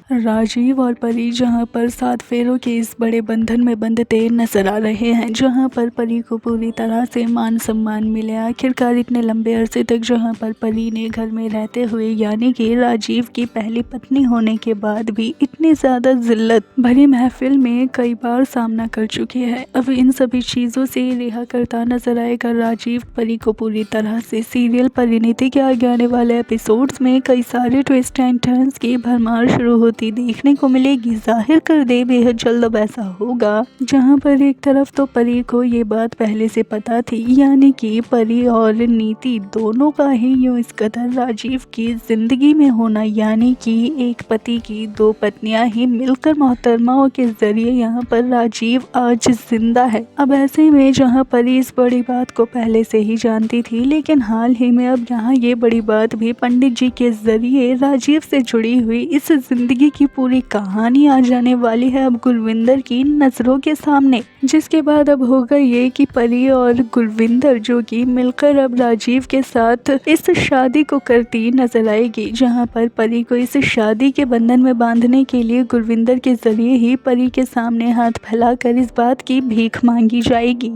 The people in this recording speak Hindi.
राजीव और परी जहां पर 7 फेरों के इस बड़े बंधन में बंधते नजर आ रहे हैं, जहां पर परी को पूरी तरह से मान सम्मान मिले आखिरकार इतने लंबे अरसे तक, जहां पर परी ने घर में रहते हुए यानी कि राजीव की पहली पत्नी होने के बाद भी इतनी ज़्यादा जिल्लत भरी महफिल में कई बार सामना कर चुकी है। अब इन सभी चीज़ों से रिहा करता नजर आएगा राजीव परी को पूरी तरह से। सीरियल परिणीति के आगे आने वाले एपिसोड्स में कई सारे ट्विस्ट एंड टर्न्स की भरमार शुरू होती देखने को मिलेगी। जाहिर कर दे बेहद जल्द अब ऐसा होगा जहां पर एक तरफ तो परी को ये बात पहले से पता थी, यानी कि परी और नीति दोनों का ही यूं इस कदर राजीव की जिंदगी में होना, यानी कि एक पति की 2 पत्नियां ही मिलकर मोहतरमाओं के जरिए यहाँ पर राजीव आज जिंदा है। अब ऐसे में जहाँ परी इस बड़ी बात को पहले से ही जानती थी, लेकिन हाल ही में अब यहाँ ये बड़ी बात भी पंडित जी के जरिए राजीव से जुड़ी हुई इस जिंदगी की पूरी कहानी आ जाने वाली है अब गुरविंदर की नजरों के सामने। जिसके बाद अब होगा ये कि परी और गुरविंदर जो कि मिलकर अब राजीव के साथ इस शादी को करती नजर आएगी, जहां पर परी को इस शादी के बंधन में बांधने के लिए गुरविंदर के जरिए ही परी के सामने हाथ फैलाकर इस बात की भीख मांगी जाएगी।